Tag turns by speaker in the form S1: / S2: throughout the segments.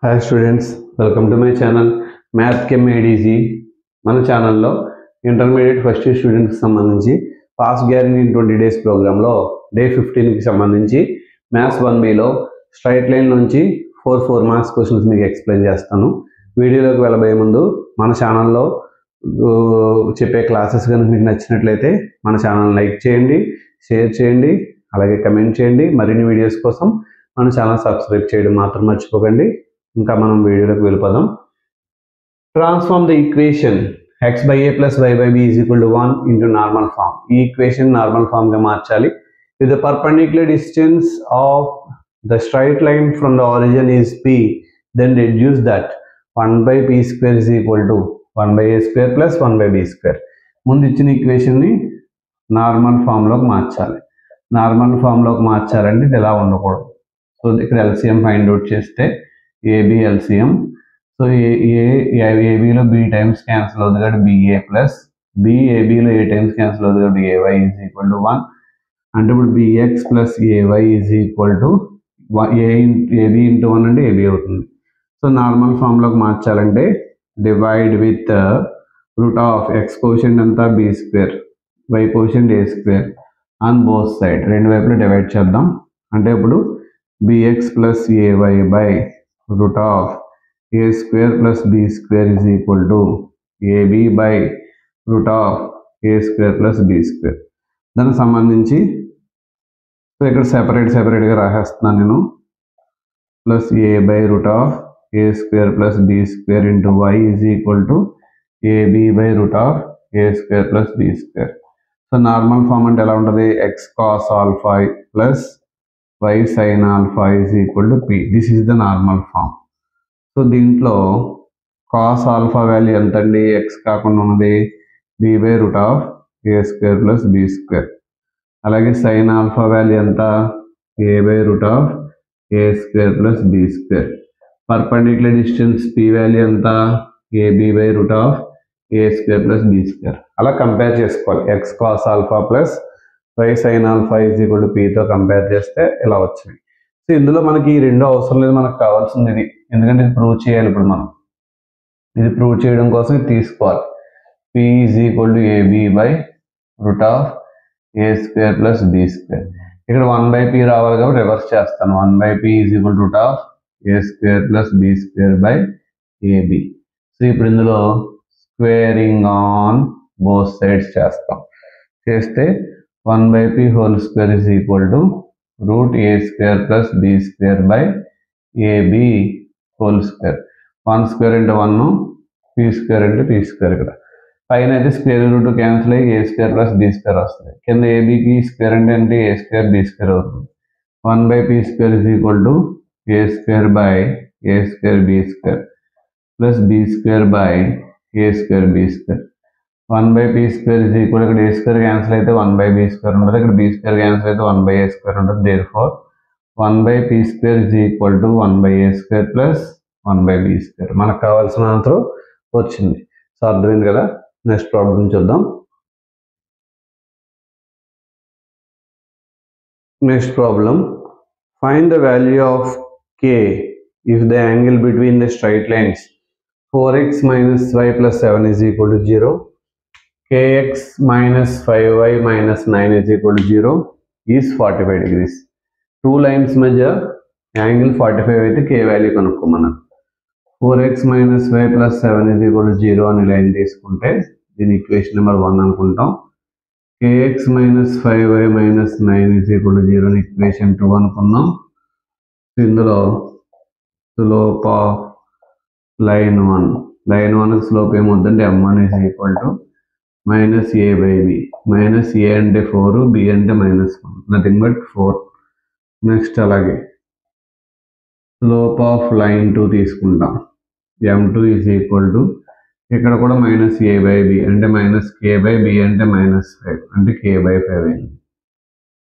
S1: Hi students, welcome to my channel math కెమ్ ADG. మన ఛానల్లో ఇంటర్మీడియట్ ఫస్ట్ ఇయర్ స్టూడెంట్స్కి సంబంధించి పాస్ గ్యారంటీ ఇన్ 20 days ప్రోగ్రాంలో డే 15కి సంబంధించి మ్యాథ్స్ 1Bలో స్ట్రైట్ లైన్ నుంచి 4 మార్క్స్ క్వశ్చన్స్ మీకు ఎక్స్ప్లెయిన్ చేస్తాను. వీడియోలోకి వెళ్ళబోయే ముందు మన ఛానల్లో చెప్పే క్లాసెస్ కనుక మీకు నచ్చినట్లయితే మన ఛానల్ లైక్ చేయండి, షేర్ చేయండి, అలాగే కమెంట్ చేయండి. మరిన్ని వీడియోస్ కోసం మన ఛానల్ సబ్స్క్రైబ్ చేయడం మాత్రం మర్చిపోకండి. ఇంకా మనం వీడియోలోకి వెళ్ళిపోదాం. Transform the equation x by a plus y by b is equal to 1 into normal form. ఈ ఈక్వేషన్ నార్మల్ ఫామ్ గా మార్చాలి. If the perpendicular distance of the straight line from the origin is p, then reduce that 1 by p square is equal to 1 by a square plus 1 by b square. ముందు ఇచ్చిన equation ని normal form లోకి మార్చాలి. Normal form లోకి మార్చాలంటే ఇది ఎలా ఉండకూడదు. సో ఇక్కడ ఎల్సిఎం ఫైండ్ అవుట్ చేస్తే ఏబి ఎల్సిఎం. సో ఏబిలో బి టైమ్స్ క్యాన్సిల్ అవుతుంది కాబట్టి బిఏ ప్లస్ బిఏబిలో ఏ టైమ్స్ క్యాన్సిల్ అవుతుంది కాబట్టి ఏవై ఈజ్ ఈక్వల్ టు 1. అంటే ఇప్పుడు BX plus AY is equal to AB into 1 అంటే ఏబి అవుతుంది. సో నార్మల్ ఫామ్లోకి మార్చాలంటే divide with root of X quotient అంతా B square, Y quotient A square on both side, రెండు వైపులు డివైడ్ చేద్దాం. అంటే ఇప్పుడు BX plus AY by root of a square plus b square is equal to ab by root of a square plus b square. దానికి సంబంధించి so ఇక్కడ సెపరేట్గా రాసేస్తున్నాను నేను. Plus a by root of a square plus b square into y is equal to ab by root of a square plus b square. So normal form అంటే ఎలా ఉంటుంది? x cos alpha plus y sin alpha is equal to p. This is the normal form. So దీంట్లో cos alpha value ఎంత అండి? X కాకుండా ఉన్నది B by root of A square plus B square. అలాగే sine alpha value ఎంత? A by root of A square plus B square. Perpendicular distance P value ఎంత? AB by root of A square plus B square. అలా compare చేసుకోవాలి. X cos alpha plus Y sine alpha is equal to పితో compare చేస్తే ఇలా వచ్చింది. So ఇందులో మనకి ఈ రెండో అవసరం లేదు, మనకు కావాల్సింది ఇది. ఎందుకంటే ఇది ప్రూవ్ చేయాలి. ఇప్పుడు మనం ఇది ప్రూవ్ చేయడం కోసం ఇది తీసుకోవాలి. P is equal to AB by root of A square plus B square. ఇక్కడ 1 బై పి రావాలి కాబట్టి రివర్స్ చేస్తాను. 1 by P is equal root of A square plus B square by AB. So ఇప్పుడు ఇందులో స్క్వేరింగ్ ఆన్ బోత్ సైడ్స్ చేస్తాం. చేస్తే 1 by P whole square is equal to root A square plus B square by AB whole square. 1 square అంటే 1, P square అంటే P square. ఇక్కడ పైన అయితే square root cancel అయ్యి ఏ స్క్వేర్ ప్లస్ బి స్క్వేర్ వస్తుంది. కింద ఏబికి స్క్వేర్ అంటే ఏ స్క్వేర్ బి స్క్వేర్ అవుతుంది. 1 by P square is equal to A square by A square B square plus B square by A square B square. 1 by P square is equal, ఇక్కడ A square cancel అయితే 1 by B square ఉంటుంది, ఇక్కడ B square cancel అయితే 1 by A square ఉంటుంది. Therefore 1 by p square is equal to 1 by a square plus 1 by b square. మనకు కావాల్సిన answer వచ్చింది. So అర్థమైంది కదా? నెక్స్ట్ ప్రాబ్లం చూద్దాం. Next problem, find the value of k if the angle between the straight lines 4x minus y plus 7 is equal to 0, kx minus 5y minus 9 is equal to 0 is 45 degrees. Two lines మధ్య angle 45 అయితే K value కనుక్కోమన్నారు. 4x minus Y plus 7 ఇది కూడా 0 అని line తీసుకుంటే దీని equation number 1 అనుకుంటాం. kx minus 5y minus 9 ఇది కూడా 0 అని ఈక్వేషన్ 2 అనుకుందాం. ఇందులో స్లోప్ ఆఫ్ లైన్ 1 స్లోప్ ఏమవుతుందంటే m1 is equal to minus A by B. Minus A అంటే 4, బి అంటే మైనస్ 1, నథింగ్ బట్ 4. నెక్స్ట్ అలాగే స్లోప్ ఆఫ్ లైన్ 2 తీసుకుంటాం. m2 ఈజ్ ఈక్వల్ టు ఇక్కడ కూడా మైనస్ ఏ బై బి అంటే మైనస్ కే బై బి అంటే minus 5 అంటే కే by 5 అయింది.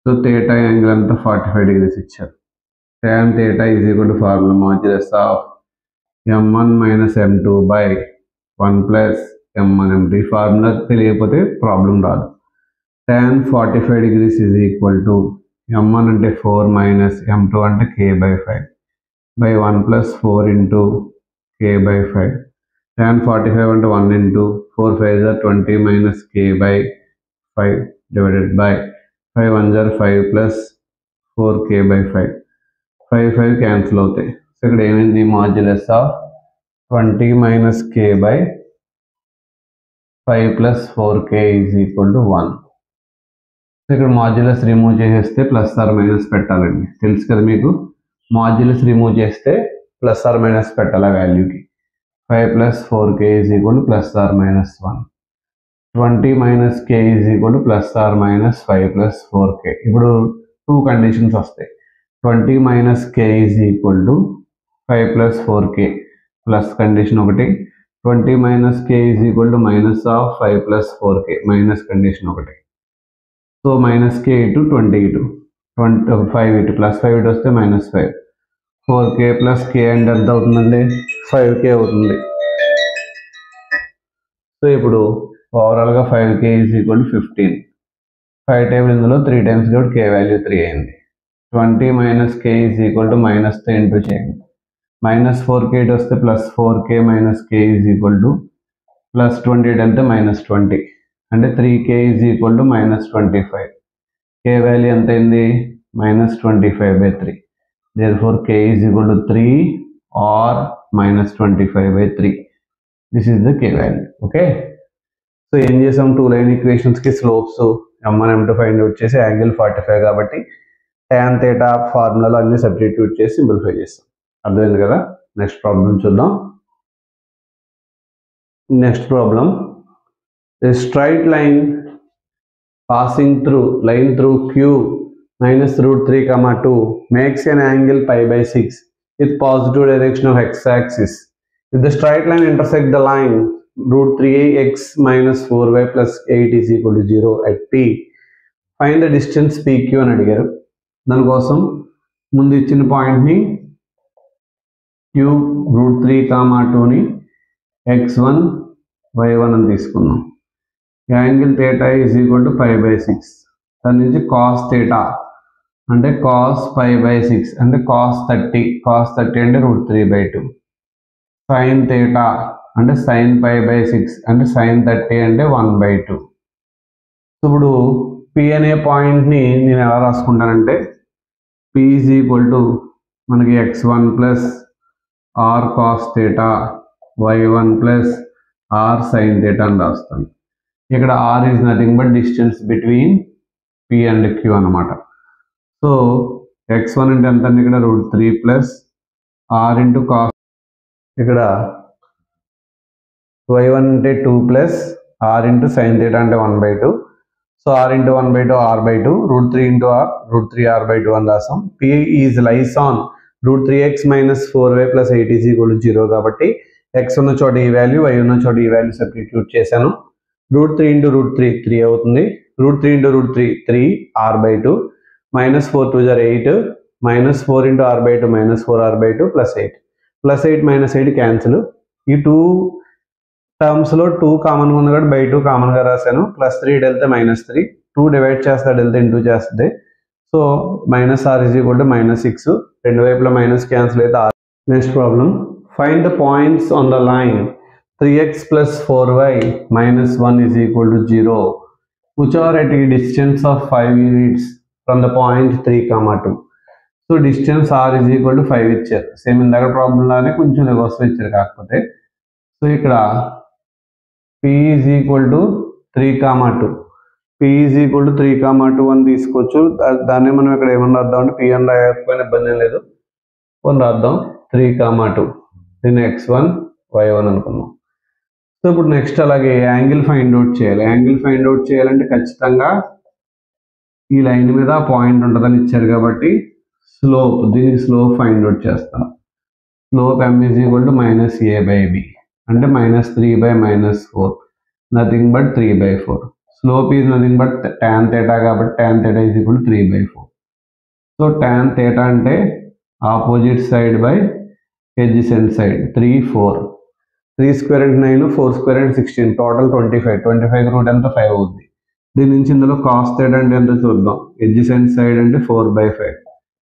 S1: సో థీటా యాంగిల్ అంతా 45 degrees ఇచ్చారు. tan theta is equal to formula modulus of m1 minus m2 by 1 plus m1 m2. ఈ formula తెలియకపోతే ప్రాబ్లం రాదు. tan 45 degrees is equal to m1 అంటే 4 minus m2 అంటే k by 5. by 1 plus 4 into k by 5. Tan 45 అంటే 1 into 4 5 are 20 minus k by 5 divided by 5 1 are 5 plus 4k by 5. 5 cancel అవుతాయి. So ఇక్కడ ఏమైంది, modulus of 20 minus k by 5 plus 4k is equal to 1. So ఇక్కడ modulus remove చేసేస్తే plus R minus పెట్టాలండి, తెలుసు కదా మీకు. మాడ్యులస్ రిమూవ్ చేస్తే ప్లస్ ఆర్ మైనస్ పెట్టాలి వాల్యూకి. 5 plus 4k is equal to plus or minus 1. 20 minus k is equal to plus or minus 5 plus 4k. ఇప్పుడు 2 conditions వస్తాయి. 20 minus k is equal to 5 plus 4k plus condition ఒకటి, 20 minus k is equal to minus of 5 plus 4k minus condition ఒకటి. So minus k ఇటు 20 ఇటు 5 ఇటు plus 5 ఇటు వస్తే minus 5. 4k plus k అంటే ఎంత అవుతుందండి, 5k అవుతుంది. సో ఇప్పుడు ఓవరాల్గా 5k is equal to 15. 5 table ఇందులో 3 టైమ్స్ కాబట్టి k వాల్యూ 3 అయింది. 20 minus k is equal to minus 3 into చేయండి. మైనస్ 4k ఇటు వస్తే plus 4k minus k is equal to plus 28 అంటే మైనస్ 20 అంటే 3k is equal to minus 25. k value ఎంత అయింది, minus 25/3. Therefore k is equal to 3 or minus 25/3. This is the k value. Okay. So ఏం చేసాం, 2 line equations కి slopes m1 m2 find out చేసి angle 45 కాబట్టి tan theta ఫార్ములాలో అన్ని substitute చేసి simplify చేస్తాం. అర్థమైంది కదా. నెక్స్ట్ ప్రాబ్లం చూద్దాం. Next problem, a straight line passing through q minus root 3 comma 2 makes an angle pi by 6 with positive direction of x-axis. If the straight line intersect the line root 3x minus 4y plus 8 is equal to 0 at p, find the distance pq అని అడిగారు. దానికోసం ముందు ఇచ్చిన పాయింట్ని q root 3 comma 2ని x1 y1 అని తీసుకున్నాం. Angle theta is equal to pi by 6. దాని నుంచి cos theta అంటే cos pi by 6 అంటే cos 30 అంటే root 3/2. sin theta అంటే sin pi by 6 అంటే sin 30 అంటే 1/2. ఇప్పుడు p అనే పాయింట్ని నేను ఎలా రాసుకుంటానంటే p is equal to మనకి x1 plus r cos theta y1 plus r sin theta అని రాస్తాను. ఇక్కడ r is nothing but distance between p and q అన్నమాట. సో x1 అంటే ఎంత అండి, ఇక్కడ root 3 plus r into cos, ఇక్కడ y1 అంటే 2 plus r into sine theta అంటే 1/2. So r into 1/2 r/2 root 3 into r root 3 r/2 అని రాసాం. p is lies on root 3x minus 4y plus 8 is equal to 0 కాబట్టి x ఉన్న చోట ఈ value, y ఉన్న చోట ఈ వాల్యూ సబ్స్టిట్యూట్ చేశాను. రూట్ 3 ఇంటూ రూట్ 3 3 అవుతుంది. Root 3 into root 3 3 r/2 minus 4 2 are 8 minus 4 into r/2 minus 4 r/2 plus 8 plus 8 minus 8 cancel. ఈ 2 టర్మ్స్ లో 2 కామన్ ఉంది కాబట్టి బై 2 కామన్ గా రాశాను. ప్లస్ 3 వెళ్తే మైనస్ 3, 2 డివైడ్ చేస్తాడు వెళ్తే ఇంటూ చేస్తుంది. So minus r is equal to minus 6. రెండు వైపులా మైనస్ క్యాన్సిల్ అయితే r. Next problem, find the points on the line 3x plus 4y minus 1 is equal to 0 which are at a distance of 5 units from the point 3 comma 2. So distance r is equal to 5 ఇచ్చారు. Same ఇందాక problem లానే కొంచెం నెగోస్ ఇచ్చారు కాకపోతే. So ఇక్కడ p is equal to 3 comma 2, p is equal to 3 comma 2 అని తీసుకోవచ్చు. దాన్ని మనం ఇక్కడ ఏమన్నా రాద్దాం అంటే p అని రాయకపోయినా ఇబ్బంది లేదు, అని రాద్దాం 3 comma 2. దీన్ని x1 y1 అనుకున్నాం. సో ఇప్పుడు నెక్స్ట్ అలాగే యాంగిల్ ఫైండ్ అవుట్ చేయాలి. యాంగిల్ ఫైండ్ అవుట్ చేయాలంటే ఖచ్చితంగా ఈ లైన్ మీద పాయింట్ ఉంటుందని ఇచ్చారు కాబట్టి స్లోప్, దీనికి స్లోప్ ఫైండ్ అవుట్ చేస్తాను. Slope m is equal to minus a by b అంటే minus 3 by minus 4 nothing but 3/4. Slope is nothing but tan theta కాబట్టి tan theta is equal to 3/4. So tan theta అంటే opposite side by adjacent side 3 4. 3 square అంటే 9, 4 square అంటే 16, total 25. 25 route ఎంత 5 అవుద్ది. దీని నుంచి ఇందులో కాస్ థీటా అంటే ఎంత చూద్దాం. adjacent సైడ్ అంటే 4/5,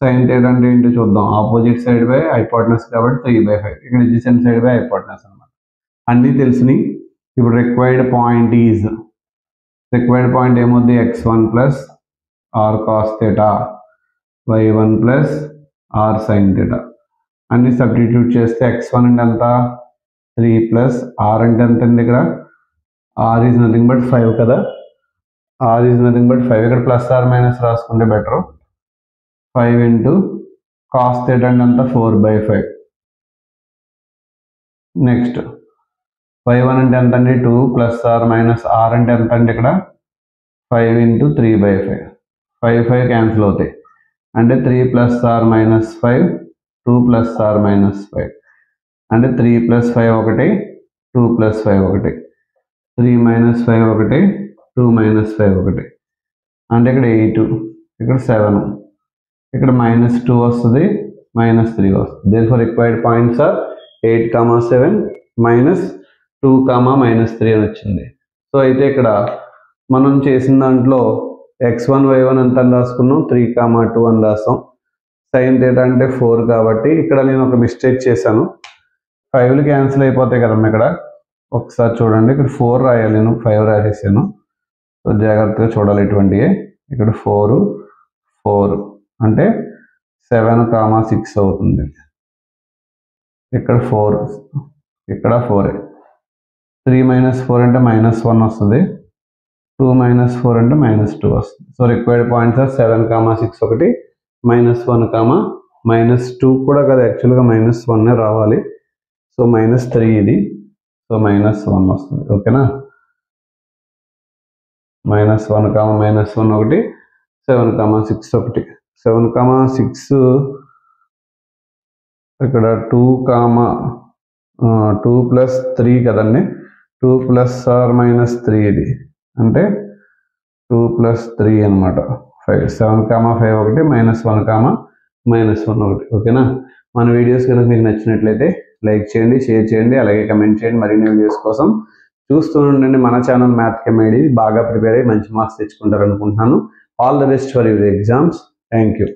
S1: సైన్ థీటా అంటే ఏంటో చూద్దాం. ఆపోజిట్ సైడ్ బై హైపోటెనస్ కాబట్టి 3/5. ఇక్కడ ఎడ్జసెంట్ సైడ్ బై హైపోటెనస్ అనమాట. అన్నీ తెలిసినాయి. ఇప్పుడు రిక్వైర్డ్ పాయింట్ ఏమవుద్ది? x1 plus R cos theta, y1 plus R sine theta. అన్ని సబ్స్టిట్యూట్ చేస్తే x1 అంటే ఎంత? 3 ప్లస్ ఆర్ అంటే ఎంత అండి? ఇక్కడ ఆర్ ఈజ్ నథింగ్ బట్ 5 కదా. R is nothing but 5. ఇక్కడ ప్లస్ ఆర్ మైనస్ రాసుకుంటే బెటర్. 5 ఇంటూ కాస్ థీటా అంటే అంత 4/5. నెక్స్ట్ y1 అంటే ఎంత అండి? 2 ప్లస్ ఆర్ మైనస్ ఆర్ అంటే ఎంత అండి? ఇక్కడ 5 ఇంటూ 3/5. 5 క్యాన్సిల్ అవుతాయి అంటే 3 plus R minus 5, 2 plus R minus 5 అంటే 3 ప్లస్ 5 ఒకటి, 2 ప్లస్ 5 ఒకటి, 3 మైనస్ 5 ఒకటి, 2 మైనస్ 5 ఒకటి అంటే ఇక్కడ 8, ఇక్కడ 7, ఇక్కడ -2 వస్తుంది, -3 వస్తుంది. దేర్ఫోర్ రిక్వైర్డ్ పాయింట్స్ ఆర్ 8, 7, -2, -3 అని వచ్చింది. సో అయితే ఇక్కడ మనం చేసిన దాంట్లో x1 y1 ఎంత అని రాసుకున్నాం? 3, 2 అని రాసాం. సైన్ థీటా అంటే 4 కాబట్టి ఇక్కడ నేను ఒక మిస్టేక్ చేశాను. 5లు క్యాన్సిల్ అయిపోతాయి కదమ్మా. ఇక్కడ ఒకసారి చూడండి. ఇక్కడ 4 రాయాలి, నేను 5 రాసేసాను. సో జాగ్రత్తగా చూడాలి ఇటువంటివి. ఇక్కడ 4 అంటే 7, 6 అవుతుంది. ఇక్కడ 4, ఇక్కడ 4. 3 - 4 అంటే -1 వస్తుంది. 2 - 4 అంటే -2 వస్తుంది. సో రిక్వైర్డ్ పాయింట్స్ ఆర్ 7, 6 ఒకటి, -1, -2 కూడా కదా, యాక్చువల్గా -1 రావాలి. సో -3 ఇది. సో -1 వస్తుంది. ఓకేనా? -1, -1 ఒకటి, 7, 6 ఒకటి. 7, 6 ఇక్కడ 2 ప్లస్ 3 కదండి. 2 ప్లస్ ఆర్ మైనస్ 3 ఇది అంటే 2 ప్లస్ 3 అనమాట. 5, 7, 5 ఒకటి, -1, -1 ఒకటి. ఓకేనా? మన వీడియోస్ కనుక మీకు నచ్చినట్లయితే లైక్ చేయండి, షేర్ చేయండి, అలాగే కమెంట్ చేయండి. మరిన్ని వీడియోస్ కోసం చూస్తూ ఉండండి మన ఛానల్ మ్యాథ్ కెమెడీ. బాగా ప్రిపేర్ అయ్యి మంచి మార్క్స్ తెచ్చుకుంటారు అనుకుంటున్నాను. All the best for your exams. Thank you.